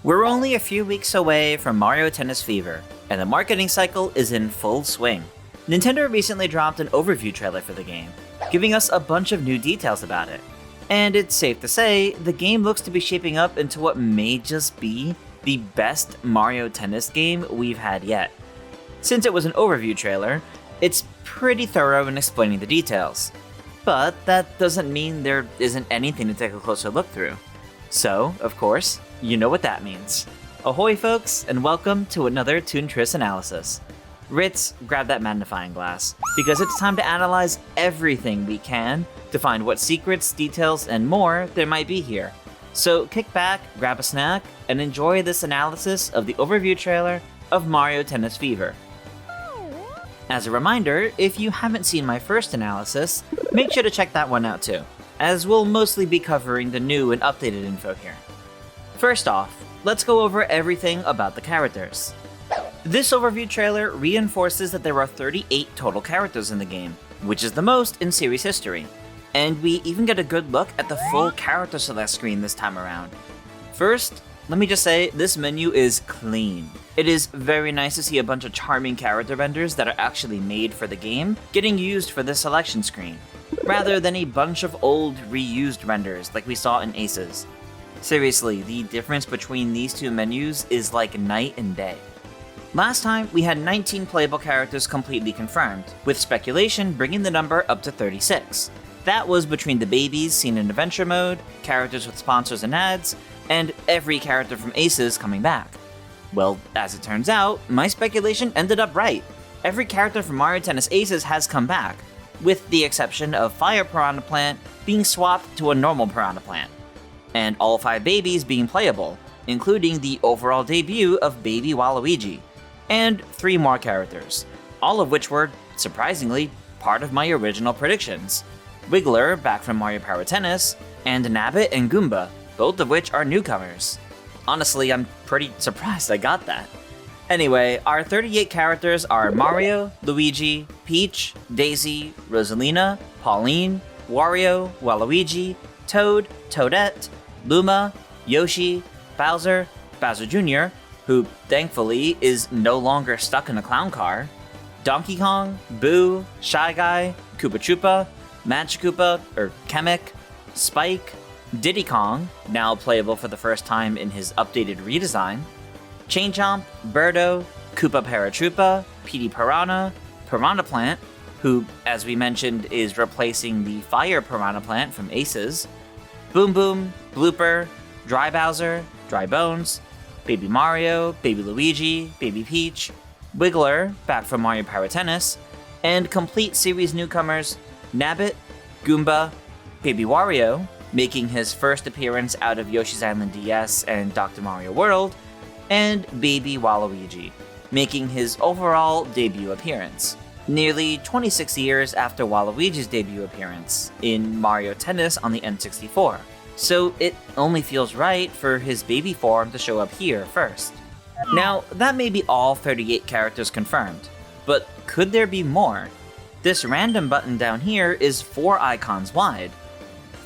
We're only a few weeks away from Mario Tennis Fever, and the marketing cycle is in full swing. Nintendo recently dropped an overview trailer for the game, giving us a bunch of new details about it. And it's safe to say, the game looks to be shaping up into what may just be the best Mario Tennis game we've had yet. Since it was an overview trailer, it's pretty thorough in explaining the details. But that doesn't mean there isn't anything to take a closer look through. So, of course, you know what that means. Ahoy folks, and welcome to another Toon Tris analysis. Ritz, grab that magnifying glass, because it's time to analyze everything we can to find what secrets, details, and more there might be here. So kick back, grab a snack, and enjoy this analysis of the overview trailer of Mario Tennis Fever. As a reminder, if you haven't seen my first analysis, make sure to check that one out too, as we'll mostly be covering the new and updated info here. First off, let's go over everything about the characters. This overview trailer reinforces that there are 38 total characters in the game, which is the most in series history. And we even get a good look at the full character select screen this time around. First, let me just say, this menu is clean. It is very nice to see a bunch of charming character renders that are actually made for the game getting used for this selection screen, rather than a bunch of old, reused renders like we saw in Aces. Seriously, the difference between these two menus is like night and day. Last time, we had 19 playable characters completely confirmed, with speculation bringing the number up to 36. That was between the babies seen in Adventure Mode, characters with sponsors and ads, and every character from Aces coming back. Well, as it turns out, my speculation ended up right. Every character from Mario Tennis Aces has come back, with the exception of Fire Piranha Plant being swapped to a normal Piranha Plant, and all 5 babies being playable, including the overall debut of Baby Waluigi, and 3 more characters, all of which were, surprisingly, part of my original predictions. Wiggler, back from Mario Power Tennis, and Nabbit and Goomba, both of which are newcomers. Honestly, I'm pretty surprised I got that. Anyway, our 38 characters are Mario, Luigi, Peach, Daisy, Rosalina, Pauline, Wario, Waluigi, Toad, Toadette, Luma, Yoshi, Bowser, Bowser Jr., who, thankfully, is no longer stuck in a clown car, Donkey Kong, Boo, Shy Guy, Koopa Troopa, Magic Koopa, or Kamek, Spike, Diddy Kong, now playable for the first time in his updated redesign, Chain Chomp, Birdo, Koopa Paratroopa, Petey Piranha, Piranha Plant, who, as we mentioned, is replacing the Fire Piranha Plant from Aces, Boom Boom, Blooper, Dry Bowser, Dry Bones, Baby Mario, Baby Luigi, Baby Peach, Wiggler, back from Mario Power Tennis, and complete series newcomers Nabbit, Goomba, Baby Wario, making his first appearance out of Yoshi's Island DS and Dr. Mario World, and Baby Waluigi, making his overall debut appearance, nearly 26 years after Waluigi's debut appearance in Mario Tennis on the N64. So it only feels right for his baby form to show up here first. Now, that may be all 38 characters confirmed, but could there be more? This random button down here is 4 icons wide.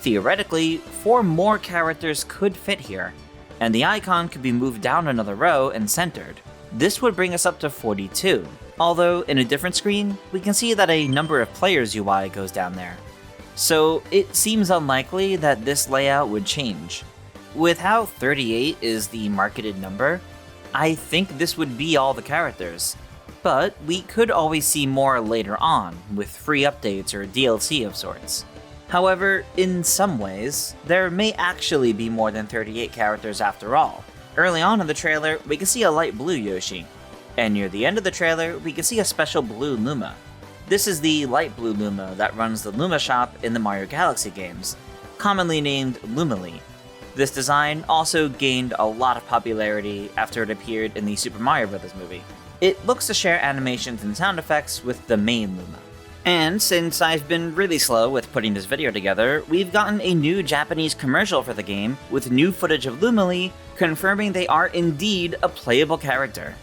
Theoretically, 4 more characters could fit here, and the icon could be moved down another row and centered. This would bring us up to 42, although in a different screen, we can see that a number of players UI goes down there. So it seems unlikely that this layout would change. With how 38 is the marketed number, I think this would be all the characters. But we could always see more later on, with free updates or DLC of sorts. However, in some ways, there may actually be more than 38 characters after all. Early on in the trailer, we can see a light blue Yoshi, and near the end of the trailer, we can see a special blue Luma. This is the light blue Luma that runs the Luma shop in the Mario Galaxy games, commonly named Lumily. This design also gained a lot of popularity after it appeared in the Super Mario Bros. Movie. It looks to share animations and sound effects with the main Luma. And since I've been really slow with putting this video together, we've gotten a new Japanese commercial for the game with new footage of Lumily confirming they are indeed a playable character.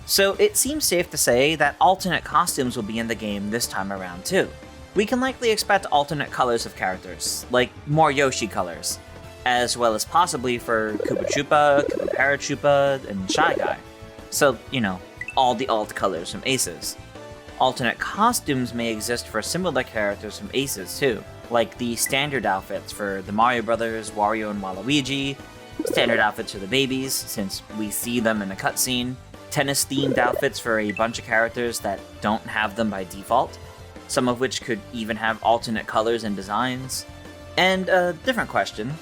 So it seems safe to say that alternate costumes will be in the game this time around too. We can likely expect alternate colors of characters, like more Yoshi colors, as well as possibly for Koopa Troopa, Koopa Paratroopa, and Shy Guy. So, all the alt colors from Aces. Alternate costumes may exist for similar characters from Aces too, like the standard outfits for the Mario Brothers, Wario and Waluigi, standard outfits for the babies, since we see them in a cutscene, tennis-themed outfits for a bunch of characters that don't have them by default, some of which could even have alternate colors and designs. And a different question,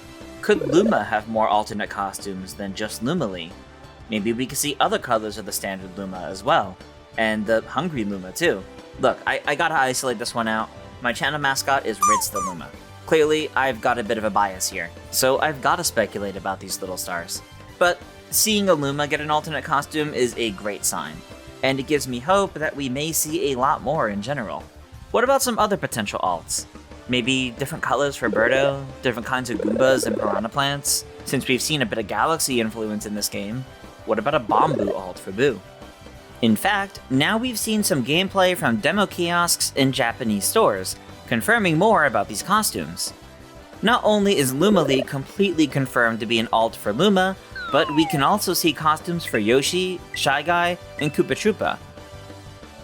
could Luma have more alternate costumes than just Luma Lee? Maybe we could see other colors of the standard Luma as well, and the Hungry Luma too. Look, I gotta isolate this one out. My channel mascot is Ritz the Luma. Clearly, I've got a bit of a bias here, so I've gotta speculate about these little stars. But seeing a Luma get an alternate costume is a great sign, and it gives me hope that we may see a lot more in general. What about some other potential alts? Maybe different colors for Birdo, different kinds of Goombas and Piranha Plants? Since we've seen a bit of Galaxy influence in this game, what about a Bombu alt for Boo? In fact, now we've seen some gameplay from demo kiosks in Japanese stores, confirming more about these costumes. Not only is Luma Lee completely confirmed to be an alt for Luma, but we can also see costumes for Yoshi, Shy Guy, and Koopa Troopa.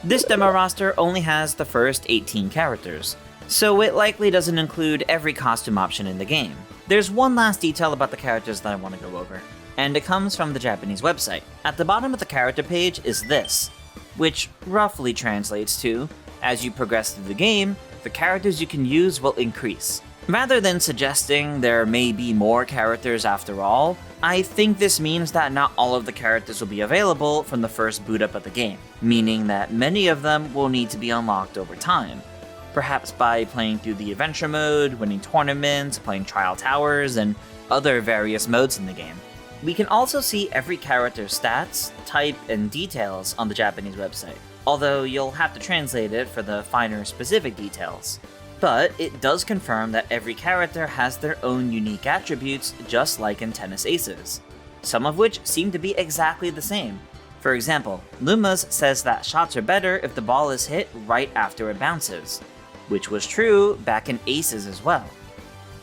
This demo roster only has the first 18 characters, so it likely doesn't include every costume option in the game. There's one last detail about the characters that I want to go over, and it comes from the Japanese website. At the bottom of the character page is this, which roughly translates to, as you progress through the game, the characters you can use will increase. Rather than suggesting there may be more characters after all, I think this means that not all of the characters will be available from the first boot up of the game, meaning that many of them will need to be unlocked over time. Perhaps by playing through the adventure mode, winning tournaments, playing trial towers, and other various modes in the game. We can also see every character's stats, type, and details on the Japanese website, although you'll have to translate it for the finer specific details. But it does confirm that every character has their own unique attributes, just like in Tennis Aces, some of which seem to be exactly the same. For example, Luma's says that shots are better if the ball is hit right after it bounces, which was true back in Aces as well.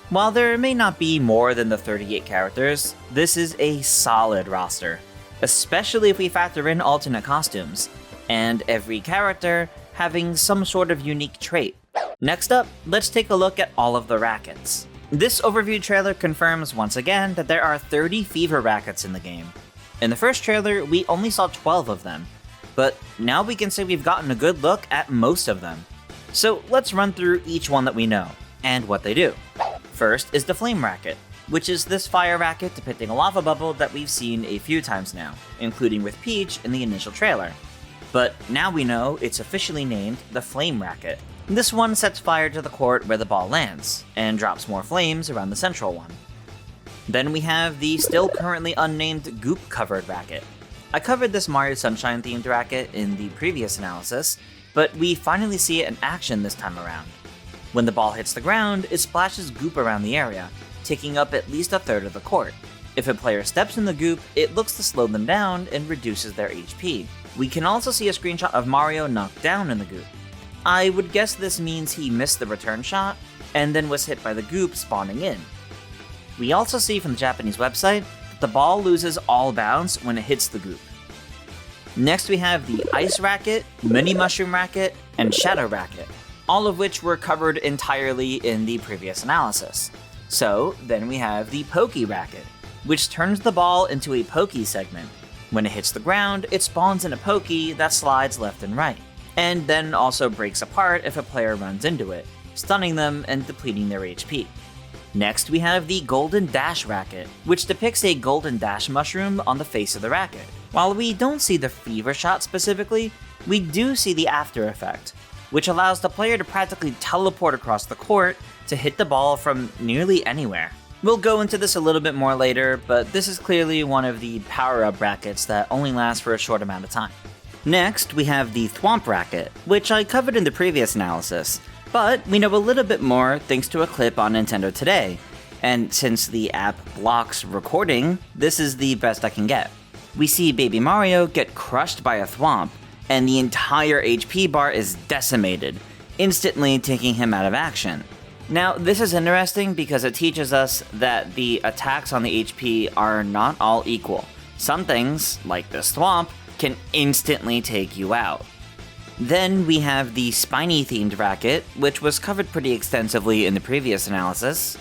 While there may not be more than the 38 characters, this is a solid roster, especially if we factor in alternate costumes, and every character having some sort of unique trait. Next up, let's take a look at all of the Rackets. This overview trailer confirms once again that there are 30 Fever Rackets in the game. In the first trailer, we only saw 12 of them, but now we can say we've gotten a good look at most of them. So let's run through each one that we know, and what they do. First is the Flame Racket, which is this fire racket depicting a lava bubble that we've seen a few times now, including with Peach in the initial trailer. But now we know it's officially named the Flame Racket. This one sets fire to the court where the ball lands, and drops more flames around the central one. Then we have the still currently unnamed Goop-covered racket. I covered this Mario Sunshine themed racket in the previous analysis, but we finally see it in action this time around. When the ball hits the ground, it splashes goop around the area, taking up at least a third of the court. If a player steps in the goop, it looks to slow them down and reduces their HP. We can also see a screenshot of Mario knocked down in the goop. I would guess this means he missed the return shot, and then was hit by the goop spawning in. We also see from the Japanese website that the ball loses all bounce when it hits the goop. Next we have the Ice Racket, Mini Mushroom Racket, and Shadow Racket, all of which were covered entirely in the previous analysis. So then we have the Pokey Racket, which turns the ball into a Pokey segment. When it hits the ground, it spawns in a Pokey that slides left and right, and then also breaks apart if a player runs into it, stunning them and depleting their HP. Next we have the Golden Dash Racket, which depicts a Golden Dash mushroom on the face of the racket. While we don't see the fever shot specifically, we do see the after effect, which allows the player to practically teleport across the court to hit the ball from nearly anywhere. We'll go into this a little bit more later, but this is clearly one of the power-up rackets that only last for a short amount of time. Next, we have the Thwomp Racket, which I covered in the previous analysis, but we know a little bit more thanks to a clip on Nintendo Today, and since the app blocks recording, this is the best I can get. We see Baby Mario get crushed by a Thwomp, and the entire HP bar is decimated, instantly taking him out of action. Now, this is interesting because it teaches us that the attacks on the HP are not all equal. Some things, like the Thwomp, can instantly take you out. Then we have the spiny-themed racket, which was covered pretty extensively in the previous analysis.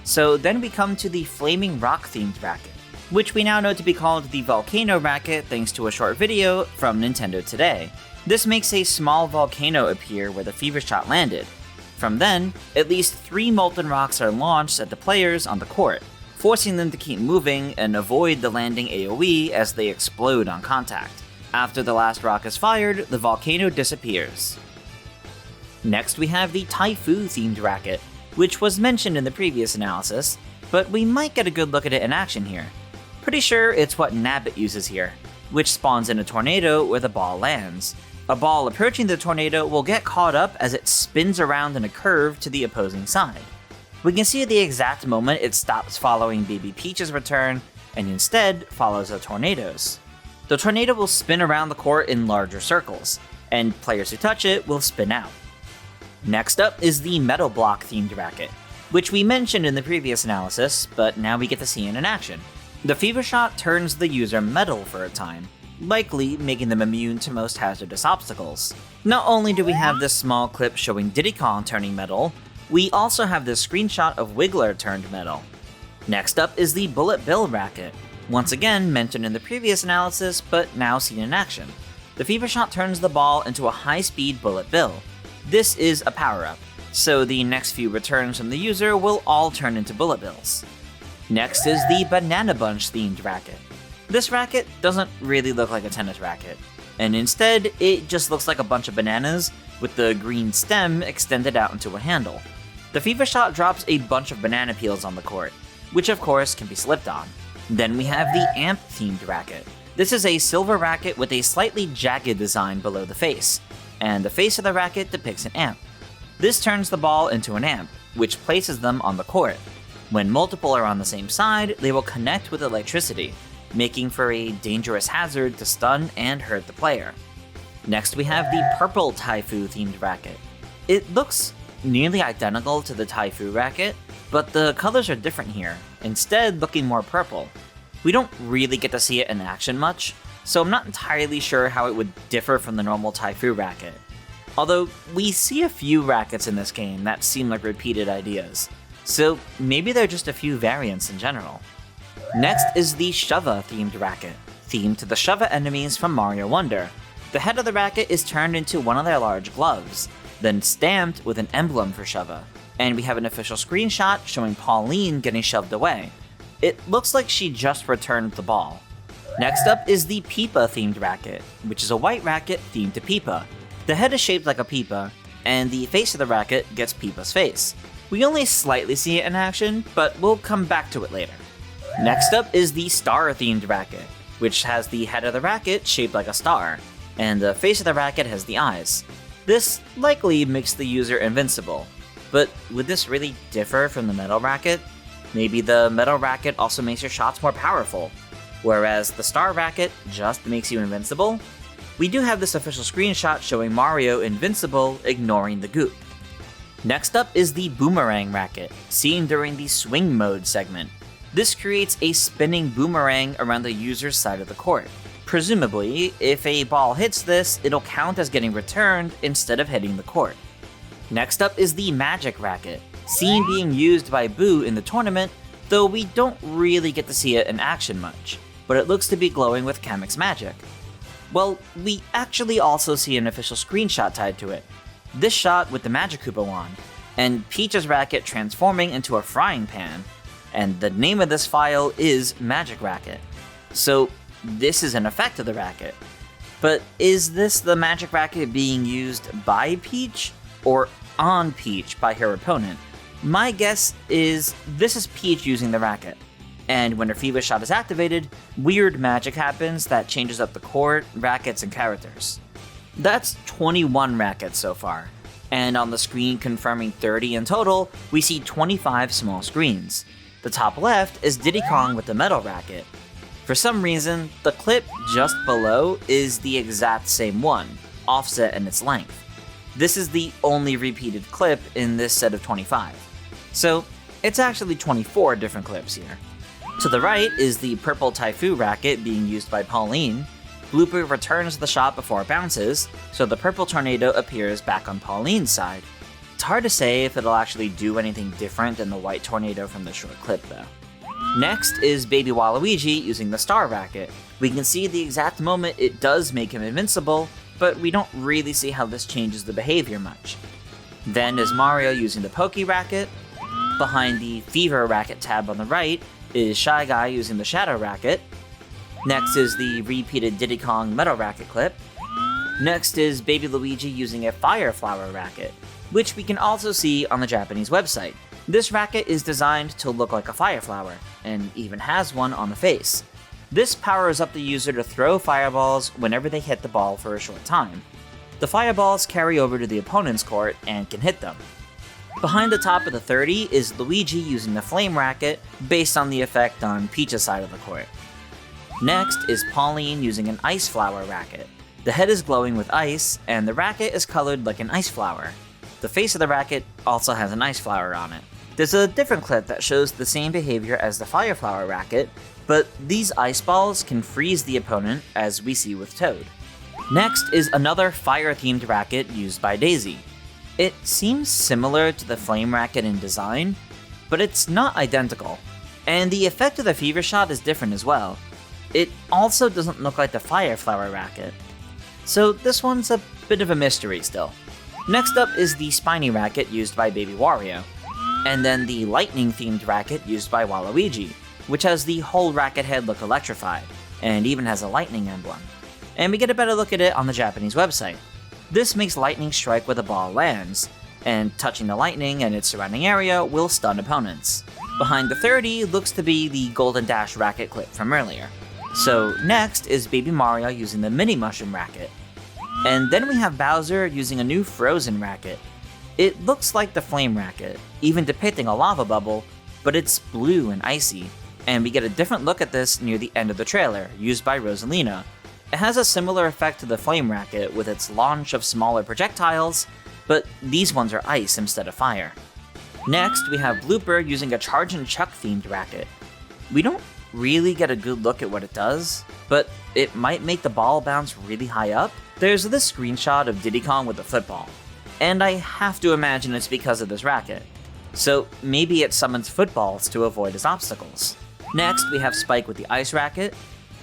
So then we come to the flaming rock-themed racket, which we now know to be called the volcano racket thanks to a short video from Nintendo Today. This makes a small volcano appear where the Fever Shot landed. From then, at least 3 molten rocks are launched at the players on the court, forcing them to keep moving and avoid the landing AoE as they explode on contact. After the last rock is fired, the volcano disappears. Next we have the Typhoo-themed racket, which was mentioned in the previous analysis, but we might get a good look at it in action here. Pretty sure it's what Nabbit uses here, which spawns in a tornado where the ball lands. A ball approaching the tornado will get caught up as it spins around in a curve to the opposing side. We can see the exact moment it stops following Baby Peach's return and instead follows the tornado's. The tornado will spin around the court in larger circles, and players who touch it will spin out. Next up is the Metal Block themed racket, which we mentioned in the previous analysis, but now we get to see it in action. The Fever Shot turns the user metal for a time, likely making them immune to most hazardous obstacles. Not only do we have this small clip showing Diddy Kong turning metal, we also have this screenshot of Wiggler turned metal. Next up is the Bullet Bill racket, once again mentioned in the previous analysis, but now seen in action. The Fever Shot turns the ball into a high-speed bullet bill. This is a power-up, so the next few returns from the user will all turn into bullet bills. Next is the Banana Bunch themed racket. This racket doesn't really look like a tennis racket, and instead it just looks like a bunch of bananas with the green stem extended out into a handle. The Fever Shot drops a bunch of banana peels on the court, which of course can be slipped on. Then we have the Amp themed racket. This is a silver racket with a slightly jagged design below the face, and the face of the racket depicts an amp. This turns the ball into an amp, which places them on the court. When multiple are on the same side, they will connect with electricity, making for a dangerous hazard to stun and hurt the player. Next we have the Purple Typhoo themed racket. It looks nearly identical to the Typhoo racket, but the colors are different here, instead looking more purple. We don't really get to see it in action much, so I'm not entirely sure how it would differ from the normal Typhoo racket. Although, we see a few rackets in this game that seem like repeated ideas, so maybe they're just a few variants in general. Next is the Shova themed racket, themed to the Shova enemies from Mario Wonder. The head of the racket is turned into one of their large gloves, then stamped with an emblem for Shova. And we have an official screenshot showing Pauline getting shoved away. It looks like she just returned the ball. Next up is the Peepa themed racket, which is a white racket themed to Peepa. The head is shaped like a Peepa, and the face of the racket gets Peepa's face. We only slightly see it in action, but we'll come back to it later. Next up is the Star themed racket, which has the head of the racket shaped like a star, and the face of the racket has the eyes. This likely makes the user invincible. But would this really differ from the metal racket? Maybe the metal racket also makes your shots more powerful, whereas the star racket just makes you invincible? We do have this official screenshot showing Mario invincible, ignoring the goop. Next up is the Boomerang racket, seen during the Swing Mode segment. This creates a spinning boomerang around the user's side of the court. Presumably, if a ball hits this, it'll count as getting returned instead of hitting the court. Next up is the Magic racket, seen being used by Boo in the tournament, though we don't really get to see it in action much, but it looks to be glowing with Kamek's magic. Well, we actually also see an official screenshot tied to it. This shot with the Magic Koopa wand, and Peach's racket transforming into a frying pan, and the name of this file is Magic Racket. So this is an effect of the racket. But is this the Magic Racket being used by Peach, or on Peach by her opponent? My guess is this is Peach using the racket, and when her Fever Shot is activated, weird magic happens that changes up the court, rackets, and characters. That's 21 rackets so far, and on the screen confirming 30 in total, we see 25 small screens. The top left is Diddy Kong with the metal racket. For some reason, the clip just below is the exact same one, offset in its length. This is the only repeated clip in this set of 25. So it's actually 24 different clips here. To the right is the purple Taifu racket being used by Pauline. Blooper returns the shot before it bounces, so the purple tornado appears back on Pauline's side. It's hard to say if it'll actually do anything different than the white tornado from the short clip though. Next is Baby Waluigi using the star racket. We can see the exact moment it does make him invincible, but we don't really see how this changes the behavior much. Then is Mario using the Poke racket. Behind the Fever racket tab on the right is Shy Guy using the Shadow racket. Next is the repeated Diddy Kong Metal racket clip. Next is Baby Luigi using a Fire Flower racket, which we can also see on the Japanese website. This racket is designed to look like a fire flower, and even has one on the face. This powers up the user to throw fireballs whenever they hit the ball for a short time. The fireballs carry over to the opponent's court and can hit them. Behind the top of the 30 is Luigi using the Flame racket, based on the effect on Peach's side of the court. Next is Pauline using an Ice Flower racket. The head is glowing with ice, and the racket is colored like an ice flower. The face of the racket also has an ice flower on it. There's a different clip that shows the same behavior as the Fire Flower racket, but these ice balls can freeze the opponent, as we see with Toad. Next is another fire-themed racket used by Daisy. It seems similar to the Flame racket in design, but it's not identical. And the effect of the Fever shot is different as well. It also doesn't look like the Fire Flower racket. So this one's a bit of a mystery still. Next up is the Spiny racket used by Baby Wario. And then the lightning-themed racket used by Waluigi, which has the whole racket head look electrified, and even has a lightning emblem. And we get a better look at it on the Japanese website. This makes lightning strike where the ball lands, and touching the lightning and its surrounding area will stun opponents. Behind the 30 looks to be the Golden Dash racket clip from earlier. So next is Baby Mario using the Mini Mushroom racket. And then we have Bowser using a new Frozen racket. It looks like the Flame racket, even depicting a lava bubble, but it's blue and icy, and we get a different look at this near the end of the trailer, used by Rosalina. It has a similar effect to the Flame racket with its launch of smaller projectiles, but these ones are ice instead of fire. Next, we have Blooper using a Charge and Chuck themed racket. We don't really get a good look at what it does, but it might make the ball bounce really high up. There's this screenshot of Diddy Kong with the football, and I have to imagine it's because of this racket. So maybe it summons footballs to avoid his obstacles. Next, we have Spike with the ice racket,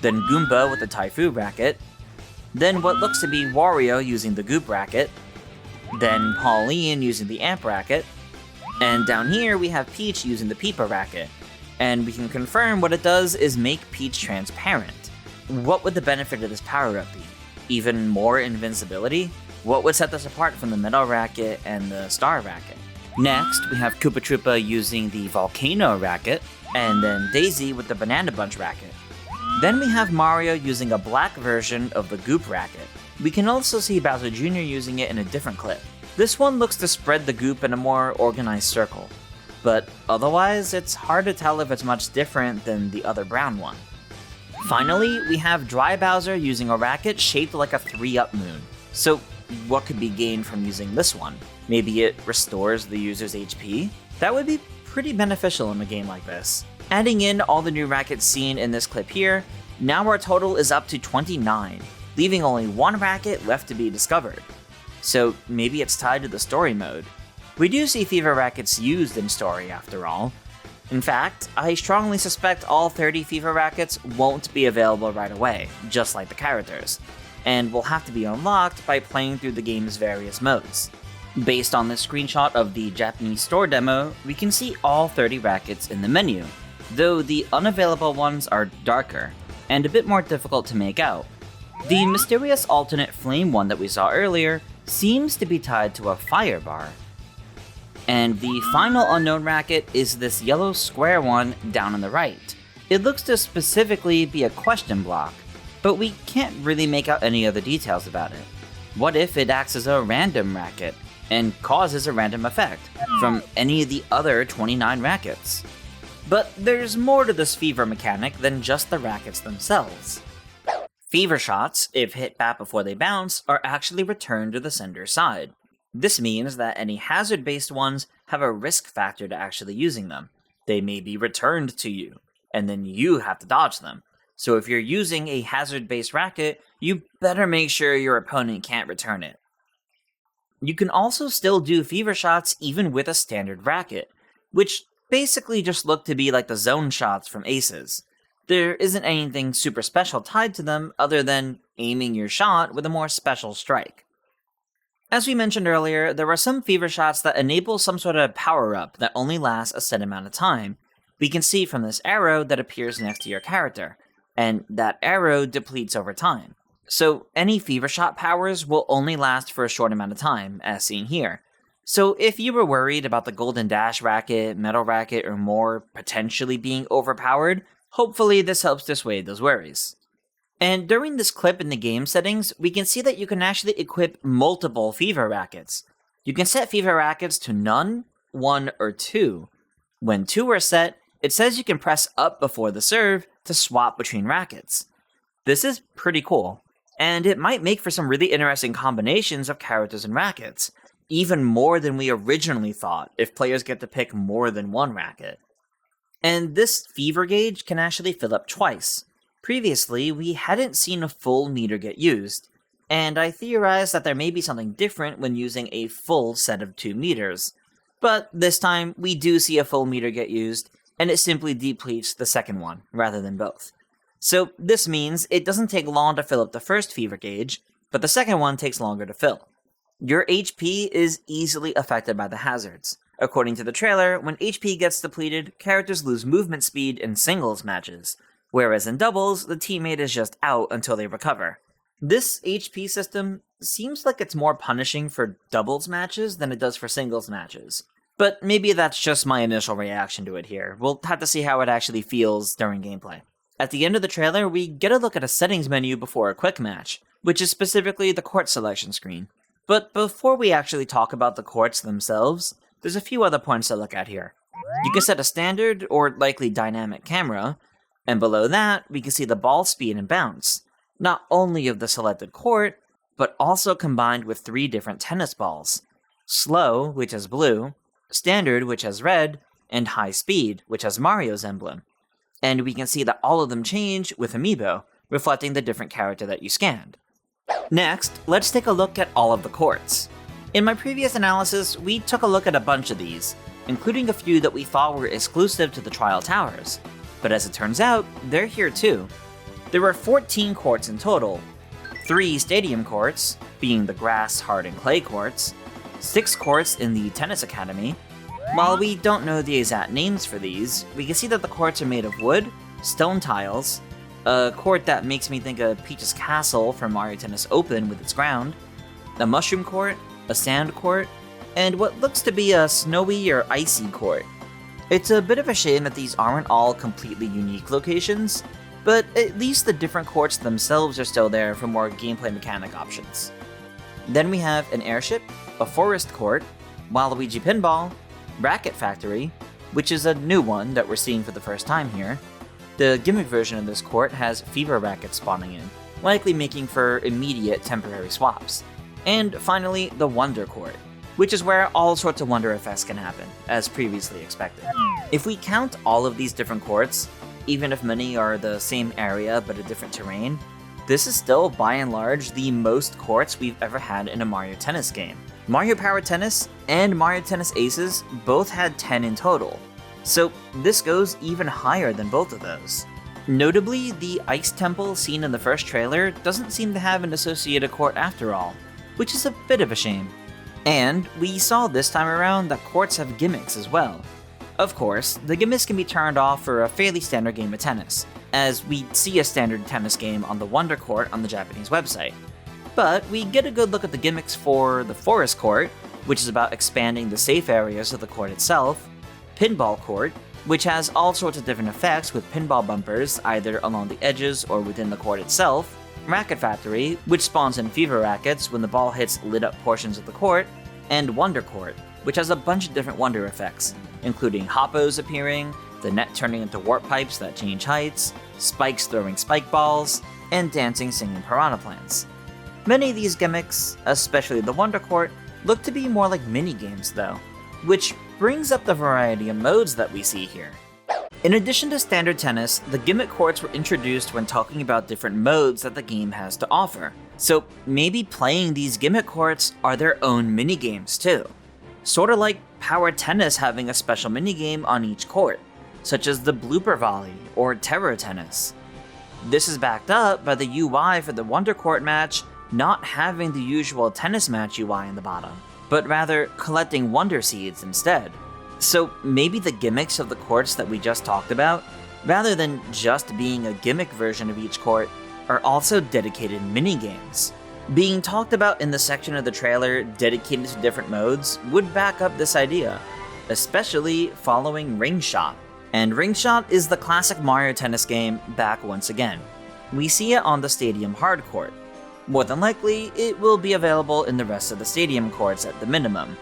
then Goomba with the Taifu racket, then what looks to be Wario using the Goop racket, then Pauline using the Amp racket, and down here we have Peach using the Peepa racket, and we can confirm what it does is make Peach transparent. What would the benefit of this power-up be? Even more invincibility? What would set this apart from the Metal racket and the Star racket? Next, we have Koopa Troopa using the Volcano racket, and then Daisy with the Banana Bunch racket. Then we have Mario using a black version of the Goop racket. We can also see Bowser Jr. using it in a different clip. This one looks to spread the goop in a more organized circle, but otherwise it's hard to tell if it's much different than the other brown one. Finally, we have Dry Bowser using a racket shaped like a 3-up moon. So what could be gained from using this one? Maybe it restores the user's HP? That would be pretty beneficial in a game like this. Adding in all the new rackets seen in this clip here, now our total is up to 29, leaving only one racket left to be discovered. So maybe it's tied to the story mode. We do see Fever rackets used in story after all. In fact, I strongly suspect all 30 Fever rackets won't be available right away, just like the characters, and will have to be unlocked by playing through the game's various modes. Based on this screenshot of the Japanese store demo, we can see all 30 rackets in the menu, though the unavailable ones are darker, and a bit more difficult to make out. The mysterious alternate flame one that we saw earlier seems to be tied to a fire bar. And the final unknown racket is this yellow square one down on the right. It looks to specifically be a question block, but we can't really make out any other details about it. What if it acts as a random racket, and causes a random effect from any of the other 29 rackets? But there's more to this Fever mechanic than just the rackets themselves. Fever shots, if hit back before they bounce, are actually returned to the sender's side. This means that any hazard-based ones have a risk factor to actually using them. They may be returned to you, and then you have to dodge them. So if you're using a hazard-based racket, you better make sure your opponent can't return it. You can also still do fever shots even with a standard racket, which basically just look to be like the zone shots from Aces. There isn't anything super special tied to them other than aiming your shot with a more special strike. As we mentioned earlier, there are some fever shots that enable some sort of power-up that only lasts a set amount of time. We can see from this arrow that appears next to your character, and that arrow depletes over time. So any fever shot powers will only last for a short amount of time, as seen here. So if you were worried about the Golden Dash racket, Metal racket, or more potentially being overpowered, hopefully this helps dissuade those worries. And during this clip in the game settings, we can see that you can actually equip multiple fever rackets. You can set fever rackets to none, 1, or 2. When 2 are set, it says you can press up before the serve to swap between rackets. This is pretty cool, and it might make for some really interesting combinations of characters and rackets, even more than we originally thought if players get to pick more than one racket. And this fever gauge can actually fill up twice. Previously, we hadn't seen a full meter get used, and I theorized that there may be something different when using a full set of 2 meters. But this time, we do see a full meter get used, and it simply depletes the second one, rather than both. So this means it doesn't take long to fill up the first fever gauge, but the second one takes longer to fill. Your HP is easily affected by the hazards. According to the trailer, when HP gets depleted, characters lose movement speed in singles matches, whereas in doubles, the teammate is just out until they recover. This HP system seems like it's more punishing for doubles matches than it does for singles matches. But maybe that's just my initial reaction to it here. We'll have to see how it actually feels during gameplay. At the end of the trailer, we get a look at a settings menu before a quick match, which is specifically the court selection screen. But before we actually talk about the courts themselves, there's a few other points to look at here. You can set a standard or likely dynamic camera, and below that, we can see the ball speed and bounce, not only of the selected court, but also combined with 3 different tennis balls. Slow, which has blue, standard, which has red, and high speed, which has Mario's emblem. And we can see that all of them change with Amiibo, reflecting the different character that you scanned. Next, let's take a look at all of the courts. In my previous analysis, we took a look at a bunch of these, including a few that we thought were exclusive to the Trial Towers. But as it turns out, they're here too. There were 14 courts in total, 3 stadium courts, being the grass, hard, and clay courts, 6 courts in the Tennis Academy. While we don't know the exact names for these, we can see that the courts are made of wood, stone tiles, a court that makes me think of Peach's Castle from Mario Tennis Open with its ground, a mushroom court, a sand court, and what looks to be a snowy or icy court. It's a bit of a shame that these aren't all completely unique locations, but at least the different courts themselves are still there for more gameplay mechanic options. Then we have an airship, a forest court, Waluigi Pinball, Racket Factory, which is a new one that we're seeing for the first time here. The gimmick version of this court has fever rackets spawning in, likely making for immediate temporary swaps. And finally, the Wonder Court, which is where all sorts of wonder effects can happen, as previously expected. If we count all of these different courts, even if many are the same area but a different terrain, this is still by and large the most courts we've ever had in a Mario Tennis game. Mario Power Tennis and Mario Tennis Aces both had 10 in total, so this goes even higher than both of those. Notably, the Ice Temple seen in the first trailer doesn't seem to have an associated court after all, which is a bit of a shame. And we saw this time around that courts have gimmicks as well. Of course, the gimmicks can be turned off for a fairly standard game of tennis, as we see a standard tennis game on the Wonder Court on the Japanese website. But we get a good look at the gimmicks for the Forest Court, which is about expanding the safe areas of the court itself, Pinball Court, which has all sorts of different effects with pinball bumpers either along the edges or within the court itself, Racket Factory, which spawns in fever rackets when the ball hits lit up portions of the court, and Wonder Court, which has a bunch of different wonder effects, including hoppos appearing, the net turning into warp pipes that change heights, spikes throwing spike balls, and dancing singing piranha plants. Many of these gimmicks, especially the Wonder Court, look to be more like mini-games though, which brings up the variety of modes that we see here. In addition to standard tennis, the gimmick courts were introduced when talking about different modes that the game has to offer, so maybe playing these gimmick courts are their own mini-games too. Sorta like power tennis having a special minigame on each court, such as the blooper volley or terror tennis. This is backed up by the UI for the Wonder Court match not having the usual tennis match UI in the bottom, but rather collecting Wonder Seeds instead. So maybe the gimmicks of the courts that we just talked about, rather than just being a gimmick version of each court, are also dedicated minigames. Being talked about in the section of the trailer dedicated to different modes would back up this idea, especially following Ring Shot. And Ring Shot is the classic Mario Tennis game back once again. We see it on the Stadium Hard Court. More than likely, it will be available in the rest of the Stadium courts at the minimum,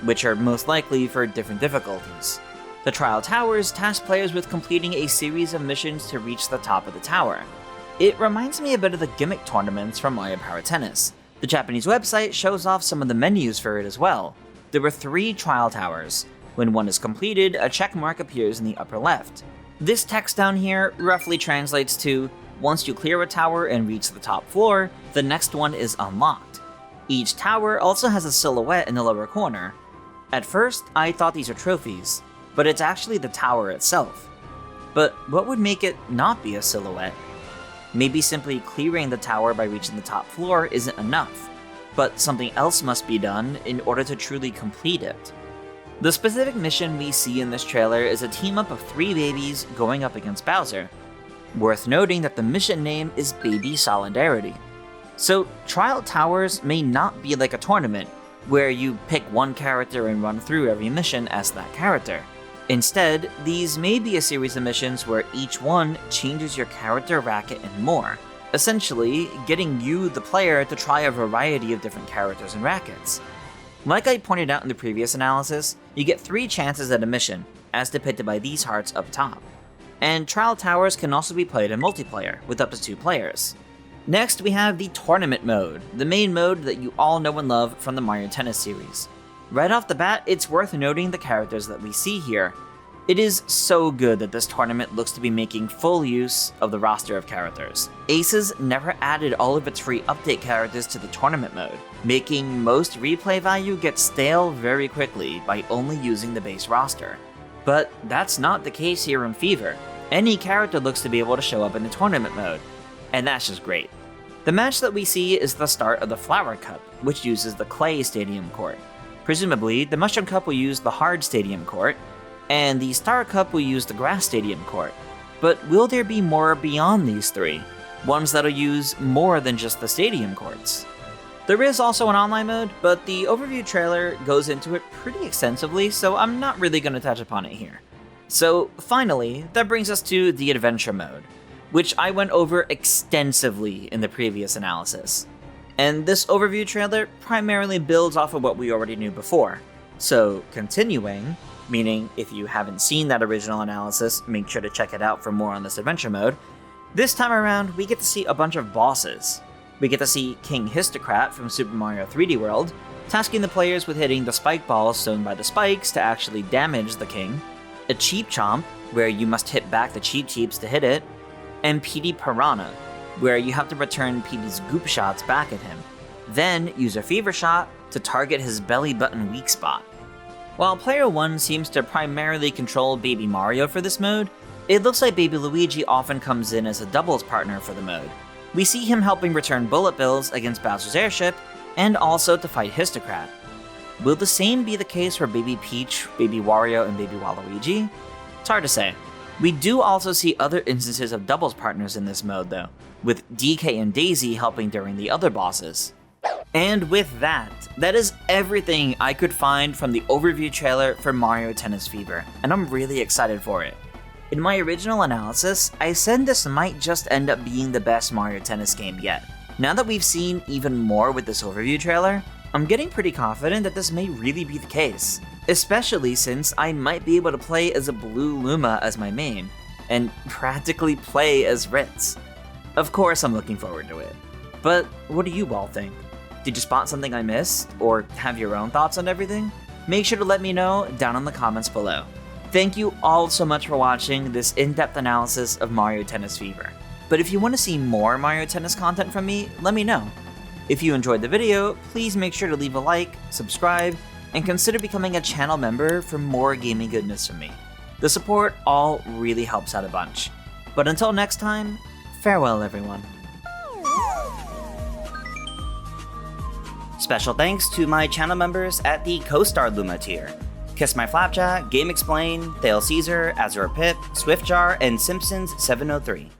which are most likely for different difficulties. The Trial Towers task players with completing a series of missions to reach the top of the tower. It reminds me a bit of the gimmick tournaments from Mario Power Tennis. The Japanese website shows off some of the menus for it as well. There were 3 Trial Towers. When one is completed, a check mark appears in the upper left. This text down here roughly translates to, once you clear a tower and reach the top floor, the next one is unlocked. Each tower also has a silhouette in the lower corner. At first, I thought these are trophies, but it's actually the tower itself. But what would make it not be a silhouette? Maybe simply clearing the tower by reaching the top floor isn't enough, but something else must be done in order to truly complete it. The specific mission we see in this trailer is a team-up of 3 babies going up against Bowser. Worth noting that the mission name is Baby Solidarity. So Trial Towers may not be like a tournament, where you pick one character and run through every mission as that character. Instead, these may be a series of missions where each one changes your character, racket, and more, essentially getting you, the player, to try a variety of different characters and rackets. Like I pointed out in the previous analysis, you get 3 chances at a mission, as depicted by these hearts up top. And Trial Towers can also be played in multiplayer, with up to 2 players. Next, we have the Tournament mode, the main mode that you all know and love from the Mario Tennis series. Right off the bat, it's worth noting the characters that we see here. It is so good that this tournament looks to be making full use of the roster of characters. Aces never added all of its free update characters to the Tournament mode, making most replay value get stale very quickly by only using the base roster. But that's not the case here in Fever. Any character looks to be able to show up in the Tournament mode, and that's just great. The match that we see is the start of the Flower Cup, which uses the Clay Stadium court. Presumably, the Mushroom Cup will use the Hard Stadium court, and the Star Cup will use the Grass Stadium court. But will there be more beyond these 3? Ones that'll use more than just the Stadium courts? There is also an online mode, but the overview trailer goes into it pretty extensively, so I'm not really going to touch upon it here. So finally, that brings us to the Adventure mode, which I went over extensively in the previous analysis. And this overview trailer primarily builds off of what we already knew before. So continuing, meaning if you haven't seen that original analysis, make sure to check it out for more on this adventure mode, this time around we get to see a bunch of bosses. We get to see King Histocrat from Super Mario 3D World, tasking the players with hitting the spike balls sown by the spikes to actually damage the king, a Cheep Chomp, where you must hit back the Cheep Cheeps to hit it, and Petey Piranha, where you have to return Petey's goop shots back at him, then use a Fever Shot to target his belly button weak spot. While Player 1 seems to primarily control Baby Mario for this mode, it looks like Baby Luigi often comes in as a doubles partner for the mode. We see him helping return bullet bills against Bowser's airship, and also to fight Histocrat. Will the same be the case for Baby Peach, Baby Wario, and Baby Waluigi? It's hard to say. We do also see other instances of doubles partners in this mode though, with DK and Daisy helping during the other bosses. And with that is everything I could find from the overview trailer for Mario Tennis Fever, and I'm really excited for it. In my original analysis, I said this might just end up being the best Mario Tennis game yet. Now that we've seen even more with this overview trailer, I'm getting pretty confident that this may really be the case, especially since I might be able to play as a Blue Luma as my main, and practically play as Ritz. Of course I'm looking forward to it, but what do you all think? Did you spot something I missed, or have your own thoughts on everything? Make sure to let me know down in the comments below. Thank you all so much for watching this in-depth analysis of Mario Tennis Fever. But if you want to see more Mario Tennis content from me, let me know. If you enjoyed the video, please make sure to leave a like, subscribe, and consider becoming a channel member for more gaming goodness from me. The support all really helps out a bunch. But until next time, farewell everyone. Special thanks to my channel members at the Co-Star Luma tier: Kiss My Flapjack, Game Explain, Thale Caesar, Azure Pip, Swiftjar, and Simpsons703.